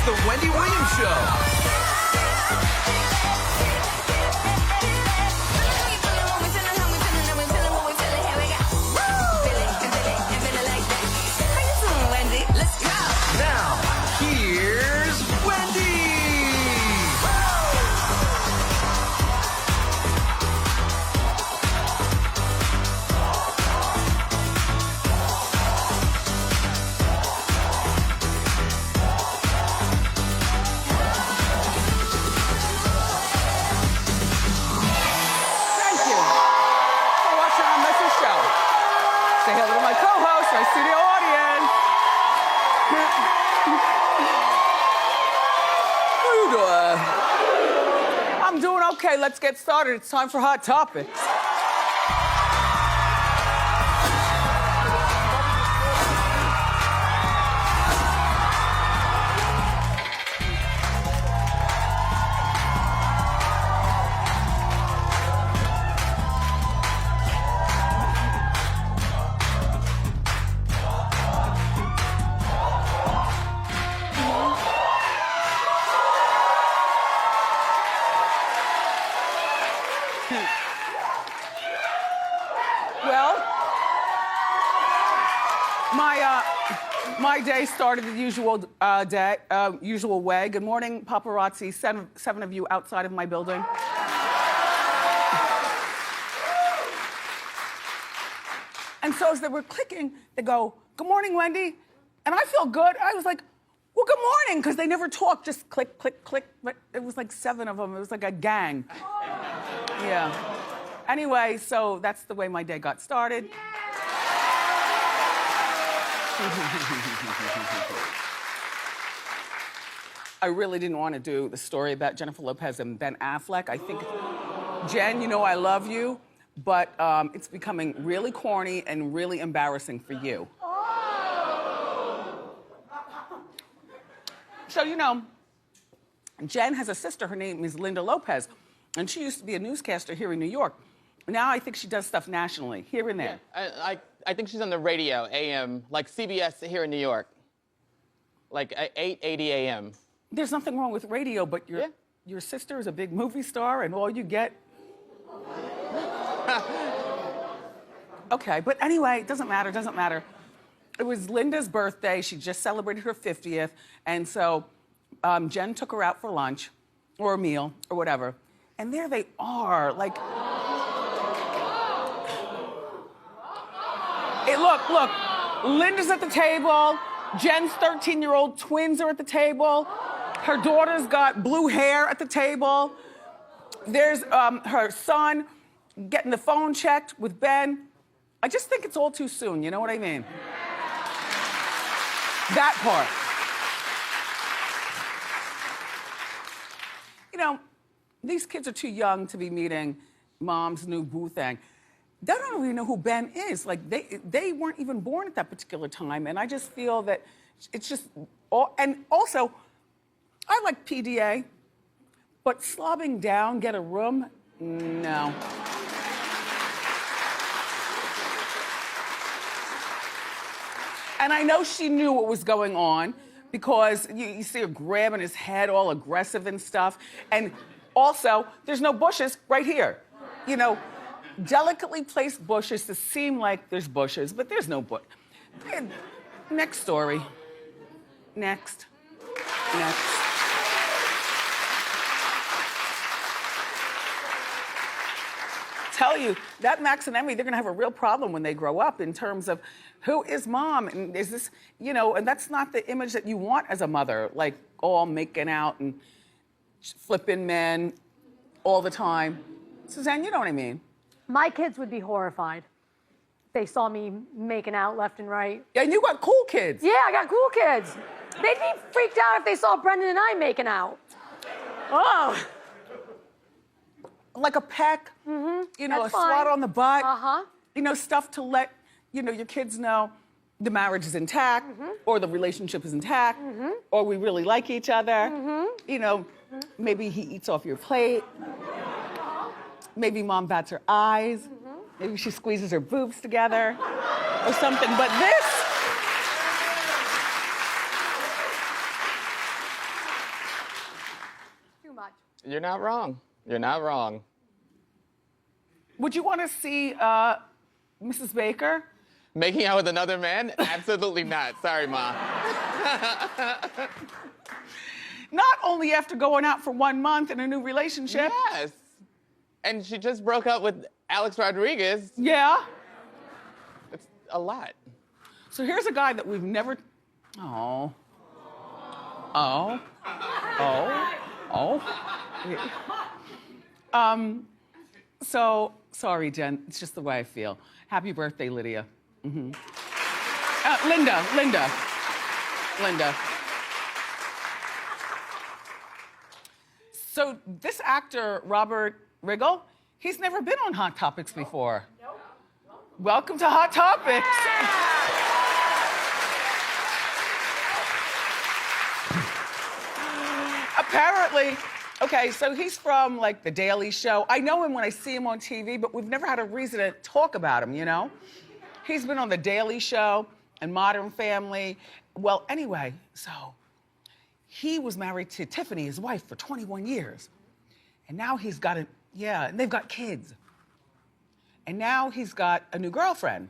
the Wendy Williams Show. Now, here's Wendy! Thank you for watching our Messy Show. Say hello to my co-host, our studio audience. How you doing? I'm doing okay. Let's get started. It's time for Hot Topics. Well, my day started the usual way. Good morning, paparazzi. Seven of you outside of my building. And so as they were clicking, they go, "Good morning, Wendy." And I feel good. I was like, "Well, good morning," because they never talk, just click, click, click. But it was like 7 of them. It was like a gang. Yeah. Anyway, so that's the way my day got started. I really didn't want to do the story about Jennifer Lopez and Ben Affleck. I think, Jen, you know I love you, but it's becoming really corny and really embarrassing for you. So, you know, Jen has a sister. Her name is Linda Lopez, and she used to be a newscaster here in New York. Now I think she does stuff nationally, here and there. Yeah, I think she's on the radio, AM, like CBS here in New York, like at 8:80 AM. There's nothing wrong with radio, but your sister is a big movie star, and all you get. Okay, but anyway, it doesn't matter. It was Linda's birthday. She just celebrated her 50th, and so Jen took her out for lunch, or a meal, or whatever. And there they are, like. Hey, look, Linda's at the table. Jen's 13-year-old twins are at the table. Her daughter's got blue hair at the table. There's her son getting the phone checked with Ben. I just think it's all too soon, you know what I mean? That part. You know, these kids are too young to be meeting mom's new boo thing. They don't even know who Ben is. Like, they weren't even born at that particular time. And I just feel that it's just, and also, I like PDA, but slobbing down, get a room, no. And I know she knew what was going on because you see her grabbing his head all aggressive and stuff. And also, there's no bushes right here. You know, delicately placed bushes to seem like there's bushes, but there's no bush. Next story. Next. Tell you, that Max and Emmy, they're gonna have a real problem when they grow up in terms of who is mom, and is this, you know, and that's not the image that you want as a mother, like all making out and flipping men all the time. Suzanne, you know what I mean? My kids would be horrified. They saw me making out left and right. Yeah, and you got cool kids. Yeah, I got cool kids. They'd be freaked out if they saw Brendan and I making out. Oh. Like a peck, you know, That's a swat fine. on the butt. Uh-huh. You know, stuff to let, you know, your kids know the marriage is intact, or the relationship is intact, or we really like each other. You know, maybe he eats off your plate. Maybe mom bats her eyes. Maybe she squeezes her boobs together or something. But this, You're not wrong. You're not wrong. Would you want to see Mrs. Baker? Making out with another man? Absolutely not. Sorry, Ma. Not only after going out for 1 month in a new relationship. Yes. And she just broke up with Alex Rodriguez. Yeah. It's a lot. So here's a guy that we've never. Oh. Oh. Oh. Oh. So sorry, Jen. It's just the way I feel. Happy birthday, Lydia. Mm-hmm. Linda. So this actor, Robert Riggle, he's never been on Hot Topics before. Nope. Welcome to Hot Topics. Apparently, okay, so he's from like The Daily Show. I know him when I see him on TV, but we've never had a reason to talk about him, you know? He's been on The Daily Show and Modern Family. Well, anyway, so he was married to Tiffany, his wife, for 21 years. And now he's got and they've got kids. And now he's got a new girlfriend.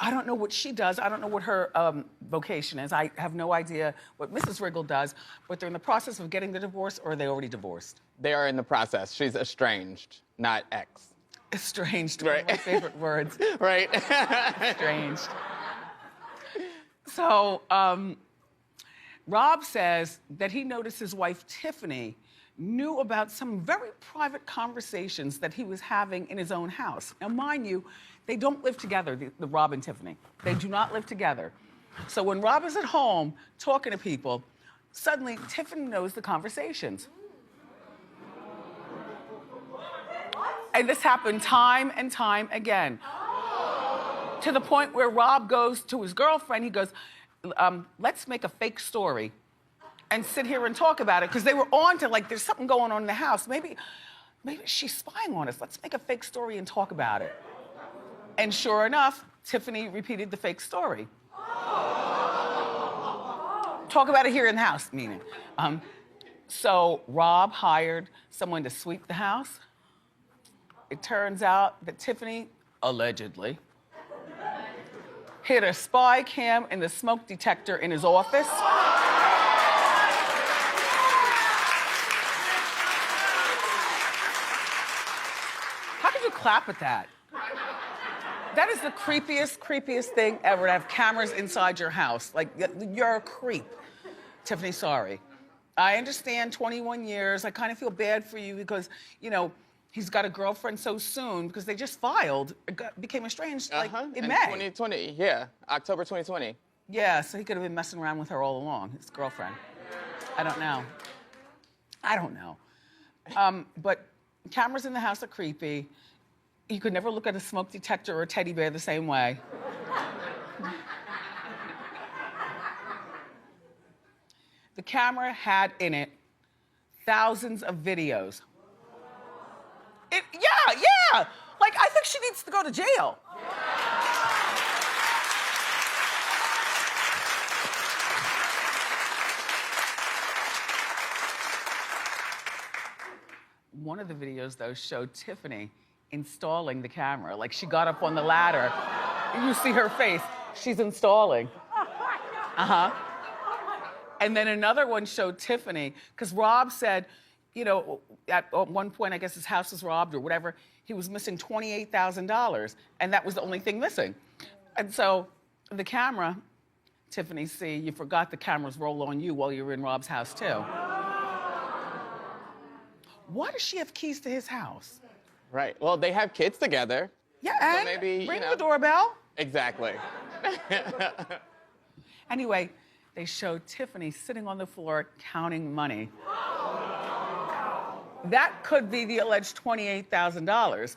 I don't know what she does. I don't know what her vocation is. I have no idea what Mrs. Riggle does, but they're in the process of getting the divorce, or are they already divorced? They are in the process. She's estranged, not ex. Estranged, right. One of my favorite words. Right. Estranged. So, Rob says that he noticed his wife, Tiffany, knew about some very private conversations that he was having in his own house. Now, mind you, they don't live together, the Rob and Tiffany. They do not live together. So when Rob is at home talking to people, suddenly Tiffany knows the conversations. And this happened time and time again. To the point where Rob goes to his girlfriend, he goes, let's make a fake story and sit here and talk about it. Because they were on to, like, there's something going on in the house. Maybe she's spying on us. Let's make a fake story and talk about it. And sure enough, Tiffany repeated the fake story. Talk about it here in the house, meaning. So Rob hired someone to sweep the house. It turns out that Tiffany, allegedly, hid a spy cam in the smoke detector in his office. How could you clap at that? That is the creepiest thing ever, to have cameras inside your house. Like, you're a creep. Tiffany, sorry. I understand 21 years. I kind of feel bad for you because, you know, he's got a girlfriend so soon because they just filed, became estranged like in May. 2020, yeah, October 2020. Yeah, so he could have been messing around with her all along, his girlfriend. I don't know. But cameras in the house are creepy. You could never look at a smoke detector or a teddy bear the same way. The camera had in it thousands of videos. Yeah. Like, I think she needs to go to jail. One of the videos, though, showed Tiffany installing the camera. Like, she got up on the ladder. You see her face. She's installing. And then another one showed Tiffany, because Rob said, you know, at one point, I guess his house was robbed or whatever, he was missing $28,000, and that was the only thing missing. And so the camera, Tiffany, see, you forgot the cameras roll on you while you were in Rob's house, too. Why does she have keys to his house? Right. Well, they have kids together. Yeah, so and maybe, ring the doorbell. Exactly. Anyway, they showed Tiffany sitting on the floor counting money. That could be the alleged $28,000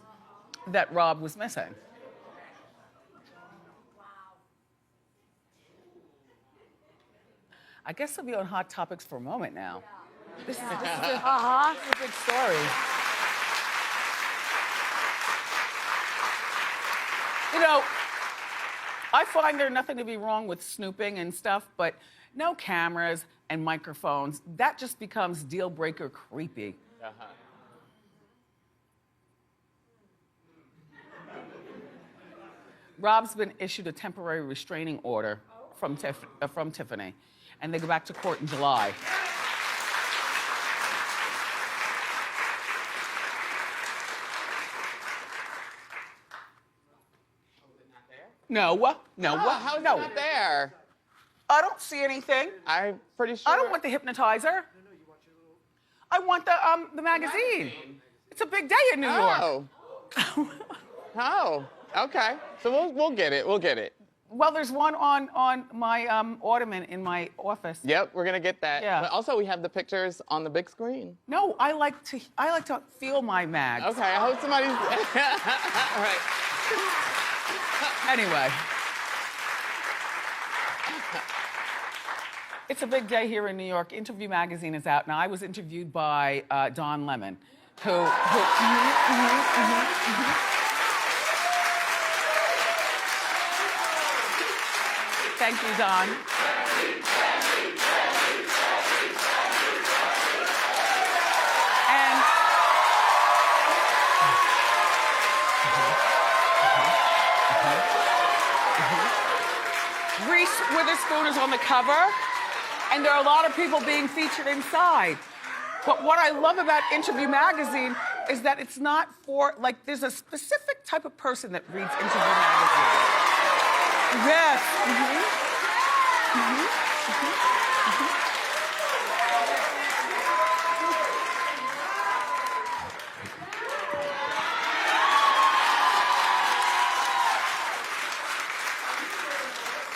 that Rob was missing. I guess I'll be on Hot Topics for a moment now. This is a big story. You know, I find there's nothing to be wrong with snooping and stuff, but no cameras and microphones. That just becomes deal breaker creepy. Rob's been issued a temporary restraining order from Tiffany, and they go back to court in July. No, no, How is it no. not there? I don't see anything. I'm pretty sure. I don't want the hypnotizer. I want the magazine. It's a big day in New York. Oh. Oh. Okay. So we'll get it. We'll get it. Well, there's one on my ottoman in my office. Yep, we're gonna get that. Yeah. But also, we have the pictures on the big screen. No, I like to feel my mags. Okay. I hope somebody's. All right. Anyway. It's a big day here in New York. Interview magazine is out. Now, I was interviewed by Don Lemon, who Thank you, Don. And Reese Witherspoon is on the cover, and there are a lot of people being featured inside. But what I love about Interview magazine is that it's not for, like, there's a specific type of person that reads Interview magazine. Yes.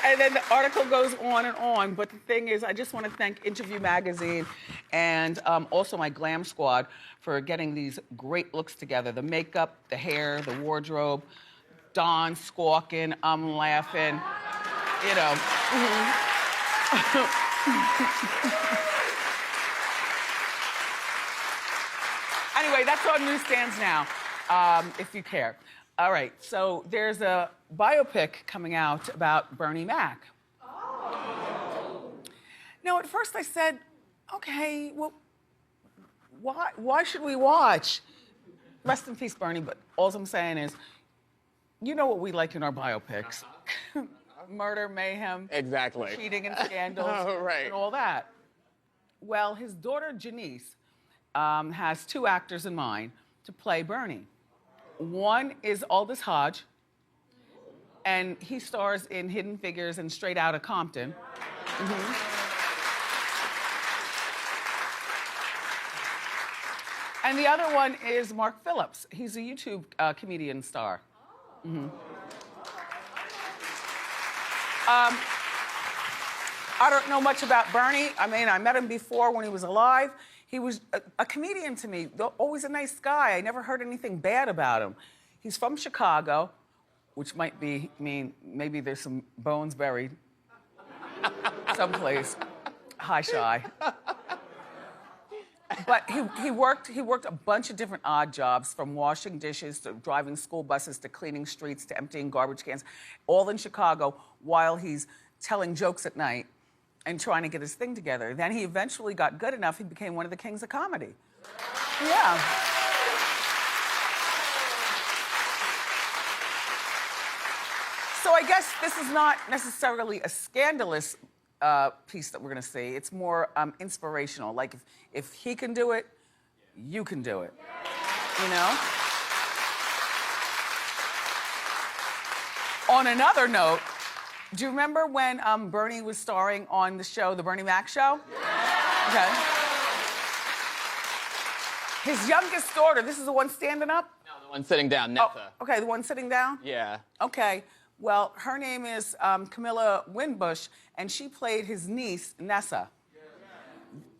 And then the article goes on and on, but the thing is, I just want to thank Interview magazine and also my glam squad for getting these great looks together. The makeup, the hair, the wardrobe, Don squawking, I'm laughing, you know. Anyway, that's on newsstands now, if you care. All right, so there's a biopic coming out about Bernie Mac. Now, at first I said, okay, well, why should we watch? Rest in peace, Bernie, but all I'm saying is, you know what we like in our biopics. Murder, mayhem, Exactly. cheating and scandals, Right. and all that. Well, his daughter, Janice, has two actors in mind to play Bernie. One is Aldous Hodge, and he stars in Hidden Figures and Straight Outta Compton. And the other one is Mark Phillips. He's a YouTube comedian star. I don't know much about Bernie. I mean, I met him before when he was alive. He was a comedian to me, always a nice guy. I never heard anything bad about him. He's from Chicago, which might mean maybe there's some bones buried someplace. Hi, Shy. But he worked a bunch of different odd jobs, from washing dishes to driving school buses to cleaning streets to emptying garbage cans, all in Chicago while he's telling jokes at night and trying to get his thing together. Then he eventually got good enough, he became one of the kings of comedy. Yeah. So I guess this is not necessarily a scandalous piece that we're gonna see. It's more inspirational. Like, if he can do it, you can do it. You know? On another note, do you remember when Bernie was starring on the show, The Bernie Mac Show? Okay. His youngest daughter, this is the one standing up? No, the one sitting down, Nessa. Oh, okay, the one sitting down? Yeah. Okay. Well, her name is Camilla Winbush, and she played his niece, Nessa.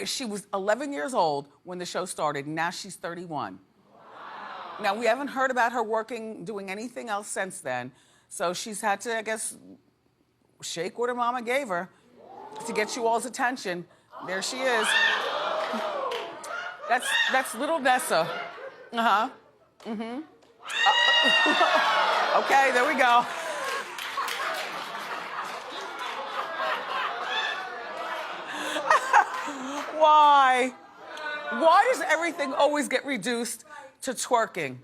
She was 11 years old when the show started, and now she's 31. Wow. Now, we haven't heard about her doing anything else since then, so she's had to, I guess, shake what her mama gave her to get you all's attention. There she is. That's little Nessa. Okay, there we go. Why does everything always get reduced to twerking?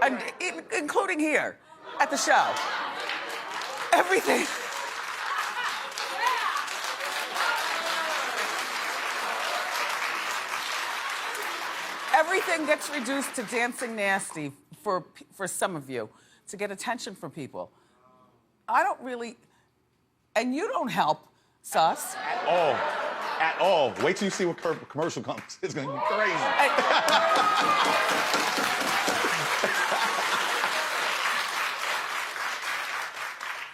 And including here at the show. Everything. Everything gets reduced to dancing nasty for some of you to get attention from people. I don't really, and you don't help, Sus. At all. At all. Wait till you see what commercial comes. It's gonna be crazy.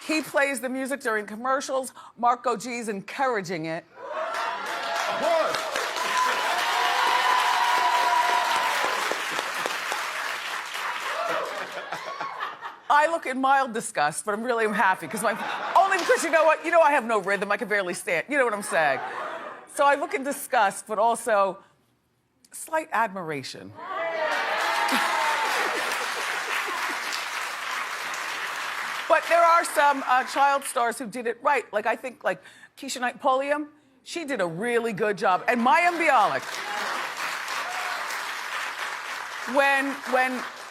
He plays the music during commercials. Marco G's encouraging it. Of course. I look in mild disgust, but I'm happy because only because you know what? You know I have no rhythm. I can barely stand. You know what I'm saying? So I look in disgust, but also slight admiration. But there are some child stars who did it right. Like I think like Keisha Knight Pulliam, she did a really good job. And Mayim Bialik.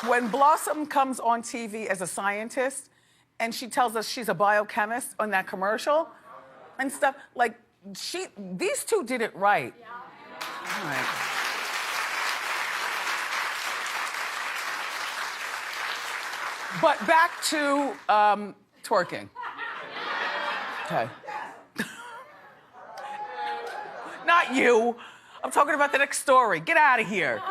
When Blossom comes on TV as a scientist and she tells us she's a biochemist on that commercial and stuff, like these two did it right. Yeah. All right. But back to twerking. Okay. Not you. I'm talking about the next story. Get out of here.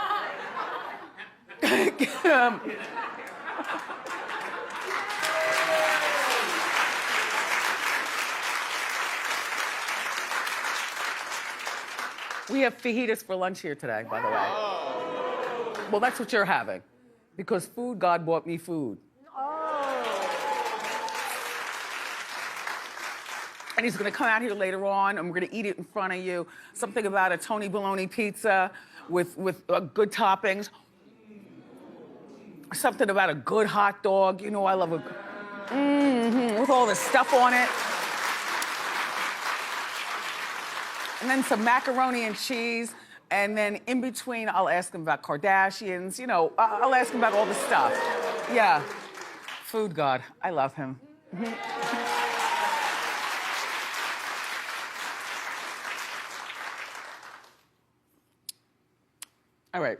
We have fajitas for lunch here today, by the way. Well, that's what you're having. Because food, God bought me food. And he's gonna come out here later on, and we're gonna eat it in front of you. Something about a Tony Bologna pizza with good toppings. Something about a good hot dog. You know I love with all the stuff on it. And then some macaroni and cheese. And then in between, I'll ask him about Kardashians. You know, I'll ask him about all the stuff. Yeah. Food God. I love him. All right.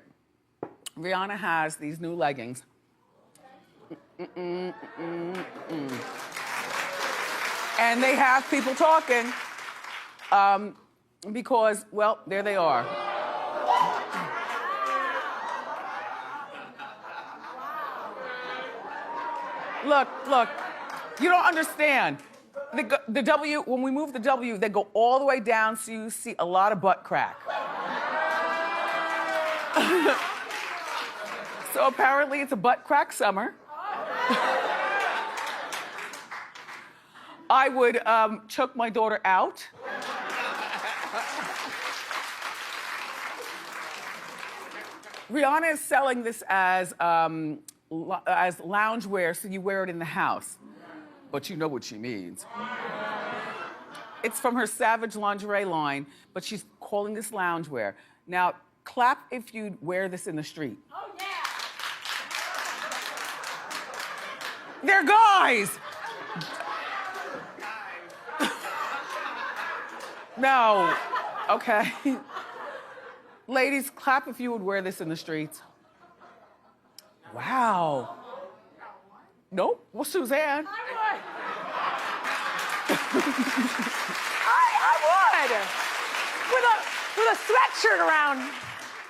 Rihanna has these new leggings. And they have people talking because, well, there they are. Look, you don't understand. The W, when we move the W, they go all the way down so you see a lot of butt crack. So apparently it's a butt crack summer. I would choke my daughter out. Rihanna is selling this as loungewear, so you wear it in the house. But you know what she means. It's from her Savage lingerie line, but she's calling this loungewear. Now, clap if you'd wear this in the street. Oh, yeah. They're guys. No. Okay. Ladies, clap if you would wear this in the streets. Wow. Nope. Well, Suzanne. I would. With a sweatshirt around.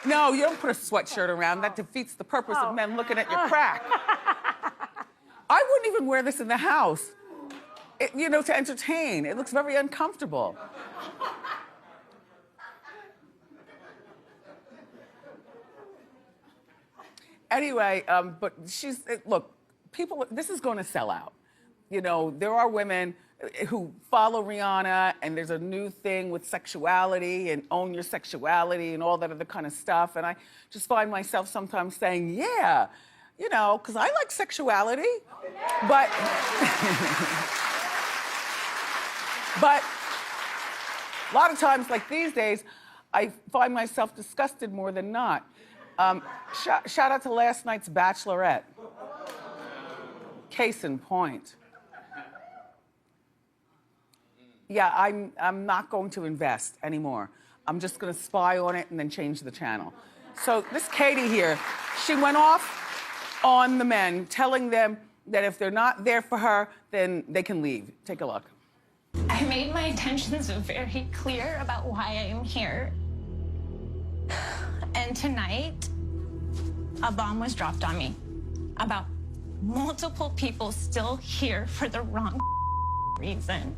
No, you don't put a sweatshirt around. That defeats the purpose of men looking at your crack. I wouldn't even wear this in the house, to entertain. It looks very uncomfortable. Anyway, but look, people, this is going to sell out. There are women who follow Rihanna, and there's a new thing with sexuality and own your sexuality and all that other kind of stuff. And I just find myself sometimes saying, yeah, because I like sexuality. But, but a lot of times, like these days, I find myself disgusted more than not. Shout out to last night's Bachelorette. Case in point. Yeah, I'm not going to invest anymore. I'm just gonna spy on it and then change the channel. So this Katie here, she went off on the men, telling them that if they're not there for her, then they can leave. Take a look. I made my intentions very clear about why I am here. And tonight, a bomb was dropped on me about multiple people still here for the wrong reason.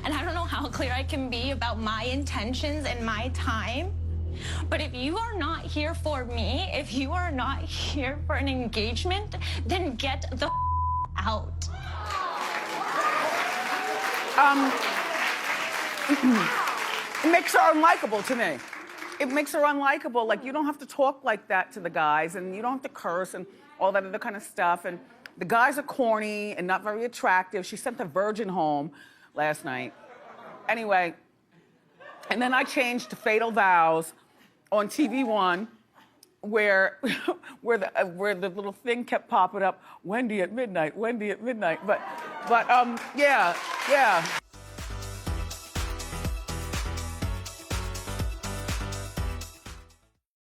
And I don't know how clear I can be about my intentions and my time, but if you are not here for me, if you are not here for an engagement, then get the out. It makes her unlikable to me. It makes her unlikable. Like, you don't have to talk like that to the guys, and you don't have to curse and all that other kind of stuff. And the guys are corny and not very attractive. She sent the virgin home last night. Anyway, and then I changed to Fatal Vows on TV One, where the little thing kept popping up, Wendy at midnight, Wendy at midnight. But yeah.